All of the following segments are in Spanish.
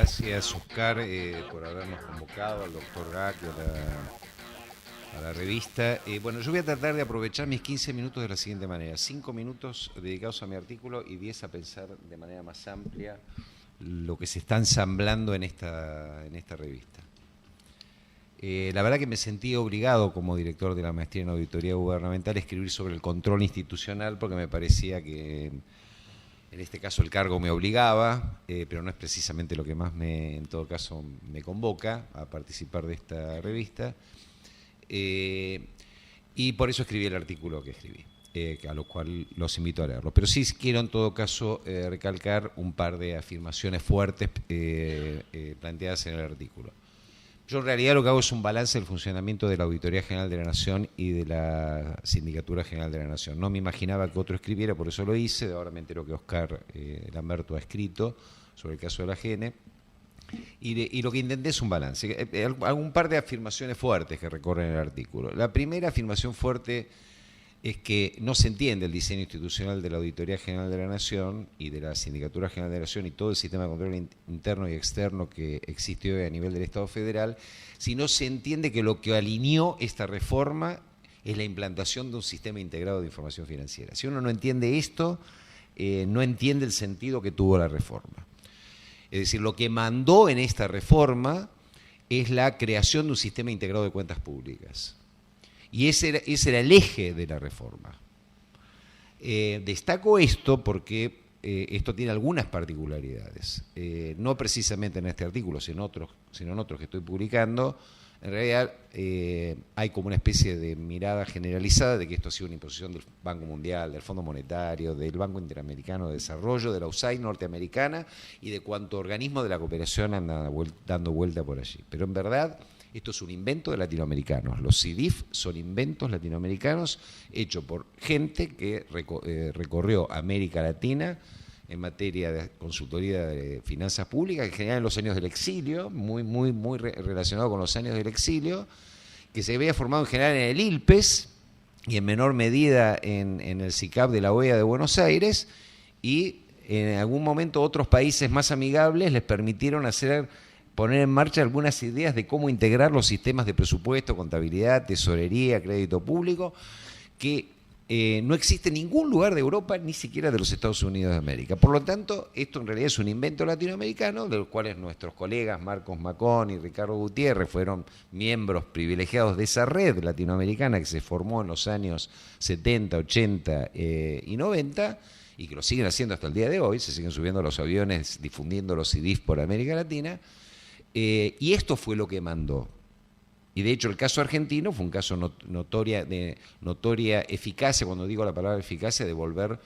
Gracias, Oscar, por habernos convocado al doctor Gac a la revista. Bueno, yo voy a tratar de aprovechar mis 15 minutos de la siguiente manera. 5 minutos dedicados a mi artículo y 10 a pensar de manera más amplia lo que se está ensamblando en esta revista. La verdad que me sentí obligado como director de la maestría en auditoría gubernamental a escribir sobre el control institucional porque me parecía que en este caso el cargo me obligaba, pero no es precisamente lo que más en todo caso me convoca a participar de esta revista. Y por eso escribí el artículo que escribí, a lo cual los invito a leerlo. Pero sí quiero en todo caso recalcar un par de afirmaciones fuertes planteadas en el artículo. Yo en realidad lo que hago es un balance del funcionamiento de la Auditoría General de la Nación y de la Sindicatura General de la Nación. No me imaginaba que otro escribiera, por eso lo hice. Ahora me entero que Oscar Lamberto ha escrito sobre el caso de la GN. Y lo que intenté es un balance. Hago un par de afirmaciones fuertes que recorren el artículo. La primera afirmación fuerte es que no se entiende el diseño institucional de la Auditoría General de la Nación y de la Sindicatura General de la Nación y todo el sistema de control interno y externo que existe hoy a nivel del Estado federal, si no se entiende que lo que alineó esta reforma es la implantación de un sistema integrado de información financiera. Si uno no entiende esto, no entiende el sentido que tuvo la reforma. Es decir, lo que mandó en esta reforma es la creación de un sistema integrado de cuentas públicas. Y ese era el eje de la reforma. Destaco esto porque esto tiene algunas particularidades. No precisamente en este artículo, sino en otros que estoy publicando. En realidad hay como una especie de mirada generalizada de que esto ha sido una imposición del Banco Mundial, del Fondo Monetario, del Banco Interamericano de Desarrollo, de la USAID norteamericana y de cuanto organismo de la cooperación anda dando vuelta por allí. Pero en verdad esto es un invento de latinoamericanos. Los CIDIF son inventos latinoamericanos hechos por gente que recorrió América Latina en materia de consultoría de finanzas públicas, en general en los años del exilio, muy relacionado con los años del exilio, que se había formado en general en el ILPES y en menor medida en el SICAP de la OEA de Buenos Aires, y en algún momento otros países más amigables les permitieron poner en marcha algunas ideas de cómo integrar los sistemas de presupuesto, contabilidad, tesorería, crédito público, que no existe en ningún lugar de Europa, ni siquiera de los Estados Unidos de América. Por lo tanto, esto en realidad es un invento latinoamericano, de los cuales nuestros colegas Marcos Macón y Ricardo Gutiérrez fueron miembros privilegiados de esa red latinoamericana que se formó en los años 70, 80 y 90, y que lo siguen haciendo hasta el día de hoy, se siguen subiendo a los aviones, difundiendo los CIDIF por América Latina, y esto fue lo que mandó. Y de hecho el caso argentino fue un caso de notoria eficacia, cuando digo la palabra eficacia, de volver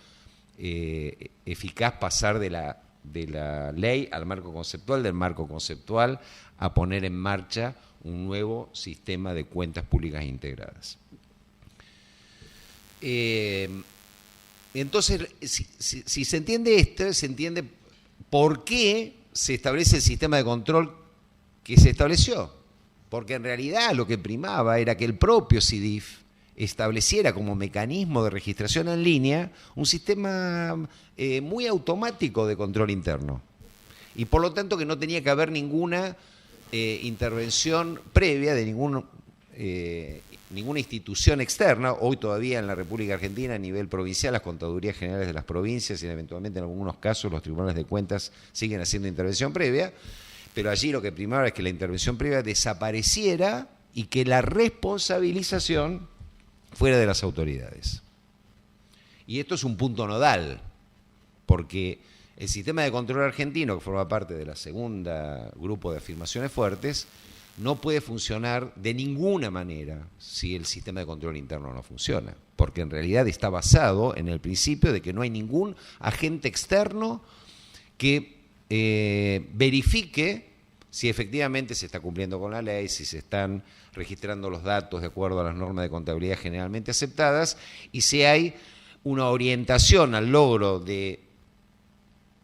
eficaz, pasar de la ley al marco conceptual, del marco conceptual a poner en marcha un nuevo sistema de cuentas públicas integradas. Entonces, si se entiende esto, se entiende por qué se establece el sistema de control que se estableció. Porque en realidad lo que primaba era que el propio CIDIF estableciera como mecanismo de registración en línea un sistema muy automático de control interno. Y por lo tanto que no tenía que haber ninguna intervención previa de ninguna institución externa. Hoy todavía en la República Argentina a nivel provincial las contadurías generales de las provincias y eventualmente en algunos casos los tribunales de cuentas siguen haciendo intervención previa. Pero allí lo que primaba es que la intervención previa desapareciera y que la responsabilización fuera de las autoridades. Y esto es un punto nodal, porque el sistema de control argentino, que forma parte de la segunda grupo de afirmaciones fuertes, no puede funcionar de ninguna manera si el sistema de control interno no funciona, porque en realidad está basado en el principio de que no hay ningún agente externo que verifique si efectivamente se está cumpliendo con la ley, si se están registrando los datos de acuerdo a las normas de contabilidad generalmente aceptadas y si hay una orientación al logro de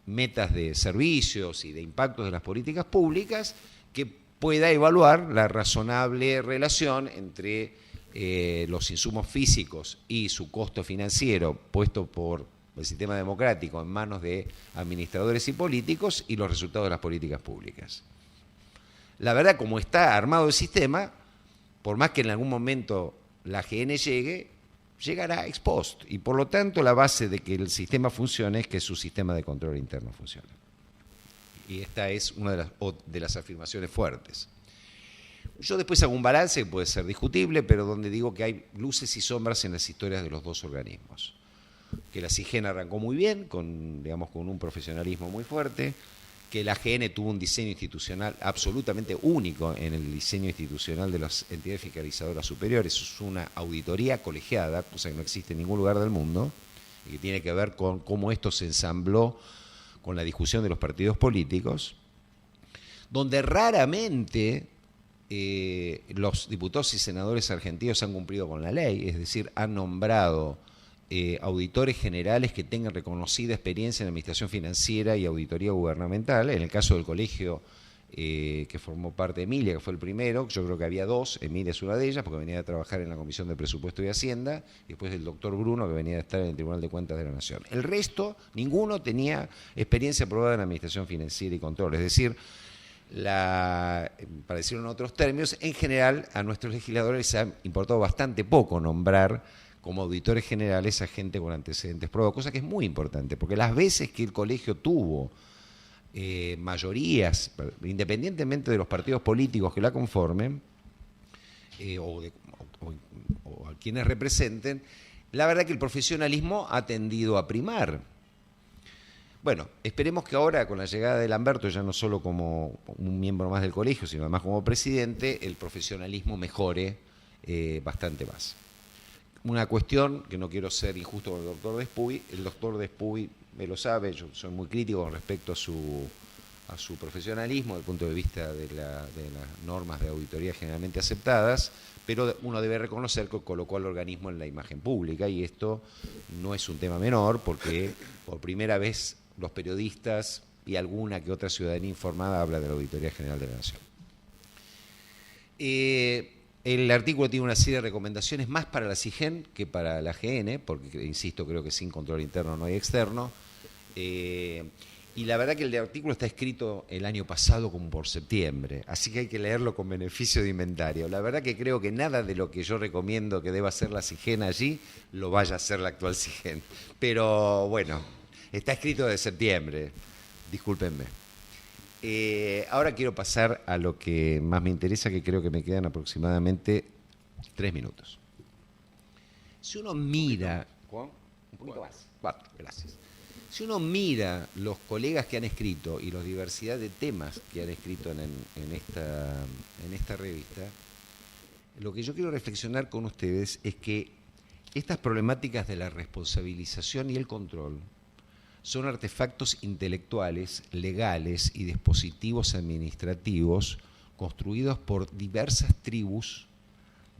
metas de servicios y de impactos de las políticas públicas que pueda evaluar la razonable relación entre los insumos físicos y su costo financiero puesto por el sistema democrático en manos de administradores y políticos y los resultados de las políticas públicas. La verdad, como está armado el sistema, por más que en algún momento la AGN llegue, llegará ex post. Y por lo tanto, la base de que el sistema funcione es que su sistema de control interno funcione. Y esta es una de las afirmaciones fuertes. Yo después hago un balance que puede ser discutible, pero donde digo que hay luces y sombras en las historias de los dos organismos. Que la CIGEN arrancó muy bien, con un profesionalismo muy fuerte, que la AGN tuvo un diseño institucional absolutamente único en el diseño institucional de las entidades fiscalizadoras superiores. Es una auditoría colegiada, cosa que no existe en ningún lugar del mundo, y que tiene que ver con cómo esto se ensambló con la discusión de los partidos políticos, donde raramente los diputados y senadores argentinos han cumplido con la ley, es decir, han nombrado auditores generales que tengan reconocida experiencia en administración financiera y auditoría gubernamental. En el caso del colegio que formó parte de Emilia, que fue el primero, yo creo que había dos, Emilia es una de ellas, porque venía a trabajar en la Comisión de Presupuesto y Hacienda, y después el doctor Bruno, que venía a estar en el Tribunal de Cuentas de la Nación. El resto, ninguno tenía experiencia aprobada en administración financiera y control, es decir, para decirlo en otros términos, en general a nuestros legisladores les ha importado bastante poco nombrar como auditores generales a gente con antecedentes probados, cosa que es muy importante, porque las veces que el colegio tuvo mayorías, independientemente de los partidos políticos que la conformen, o a quienes representen, la verdad que el profesionalismo ha tendido a primar. Bueno, esperemos que ahora, con la llegada de Lamberto, ya no solo como un miembro más del colegio, sino además como presidente, el profesionalismo mejore bastante más. Una cuestión, que no quiero ser injusto con el doctor Despuy me lo sabe, yo soy muy crítico con respecto a su profesionalismo, desde el punto de vista de las normas de auditoría generalmente aceptadas, pero uno debe reconocer que colocó al organismo en la imagen pública, y esto no es un tema menor, porque por primera vez los periodistas y alguna que otra ciudadanía informada habla de la Auditoría General de la Nación. El artículo tiene una serie de recomendaciones más para la CIGEN que para la AGN, porque, insisto, creo que sin control interno no hay externo. Y la verdad que el artículo está escrito el año pasado como por septiembre, así que hay que leerlo con beneficio de inventario. La verdad que creo que nada de lo que yo recomiendo que deba hacer la CIGEN allí lo vaya a hacer la actual CIGEN. Pero bueno, está escrito de septiembre, discúlpenme. Ahora quiero pasar a lo que más me interesa, que creo que me quedan aproximadamente 3 minutos. Si uno mira... ¿Un poquito más? Gracias. Si uno mira los colegas que han escrito y la diversidad de temas que han escrito en esta revista, lo que yo quiero reflexionar con ustedes es que estas problemáticas de la responsabilización y el control son artefactos intelectuales, legales y dispositivos administrativos construidos por diversas tribus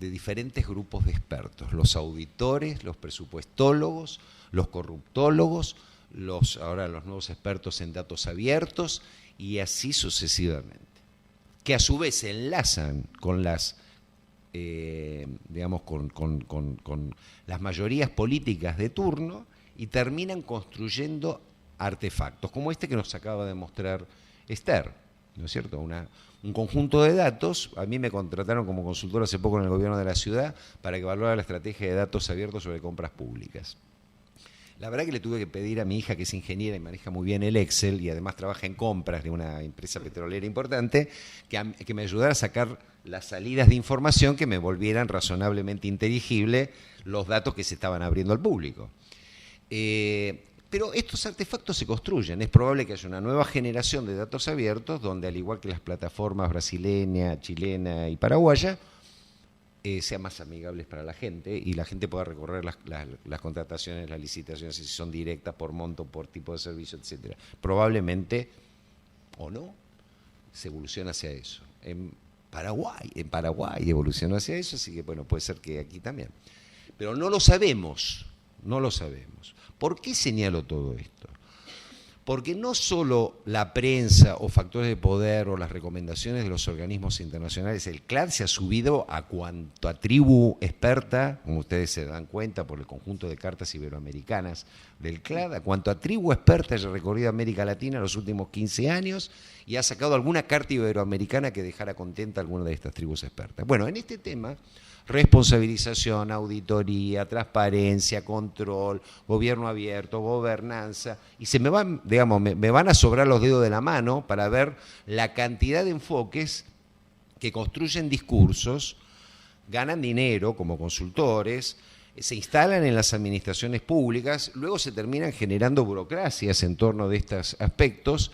de diferentes grupos de expertos: los auditores, los presupuestólogos, los corruptólogos, ahora los nuevos expertos en datos abiertos, y así sucesivamente, que a su vez se enlazan con las con las mayorías políticas de turno y terminan construyendo artefactos, como este que nos acaba de mostrar Esther, ¿no es cierto? Un conjunto de datos. A mí me contrataron como consultor hace poco en el gobierno de la ciudad para que evaluara la estrategia de datos abiertos sobre compras públicas. La verdad que le tuve que pedir a mi hija, que es ingeniera y maneja muy bien el Excel y además trabaja en compras de una empresa petrolera importante, que me ayudara a sacar las salidas de información que me volvieran razonablemente inteligible los datos que se estaban abriendo al público. Pero estos artefactos se construyen. Es probable que haya una nueva generación de datos abiertos donde, al igual que las plataformas brasileña, chilena y paraguaya, sean más amigables para la gente y la gente pueda recorrer las contrataciones, las licitaciones, si son directas, por monto, por tipo de servicio, etcétera. Probablemente, o no, se evoluciona hacia eso. En Paraguay evolucionó hacia eso, así que bueno, puede ser que aquí también. Pero no lo sabemos. ¿Por qué señalo todo esto? Porque no solo la prensa o factores de poder o las recomendaciones de los organismos internacionales, el CLAD se ha subido a cuanto a tribu experta, como ustedes se dan cuenta por el conjunto de cartas iberoamericanas del CLAD, a cuanto a tribu experta haya recorrido América Latina en los últimos 15 años y ha sacado alguna carta iberoamericana que dejara contenta a alguna de estas tribus expertas. Bueno, en este tema, responsabilización, auditoría, transparencia, control, gobierno abierto, gobernanza, y se me van, digamos, me van a sobrar los dedos de la mano para ver la cantidad de enfoques que construyen discursos, ganan dinero como consultores, se instalan en las administraciones públicas, luego se terminan generando burocracias en torno de estos aspectos.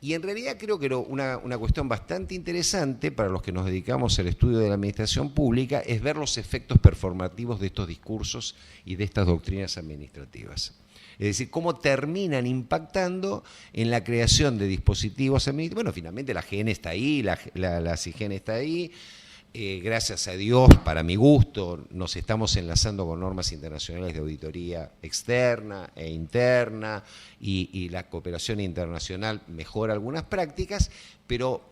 Y en realidad creo que una cuestión bastante interesante para los que nos dedicamos al estudio de la administración pública es ver los efectos performativos de estos discursos y de estas doctrinas administrativas. Es decir, cómo terminan impactando en la creación de dispositivos administrativos. Bueno, finalmente la GN está ahí, la CIGEN está ahí. Gracias a Dios, para mi gusto, nos estamos enlazando con normas internacionales de auditoría externa e interna y la cooperación internacional mejora algunas prácticas, pero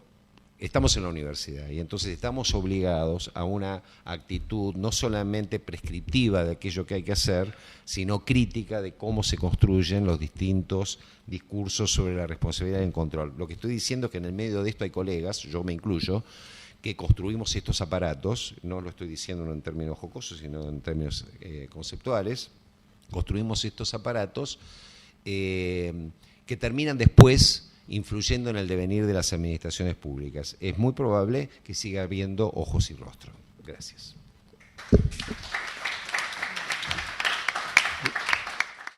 estamos en la universidad y entonces estamos obligados a una actitud no solamente prescriptiva de aquello que hay que hacer, sino crítica de cómo se construyen los distintos discursos sobre la responsabilidad y el control. Lo que estoy diciendo es que en el medio de esto hay colegas, yo me incluyo, que construimos estos aparatos, no lo estoy diciendo en términos jocosos, sino en términos conceptuales, construimos estos aparatos que terminan después influyendo en el devenir de las administraciones públicas. Es muy probable que siga habiendo ojos y rostro. Gracias.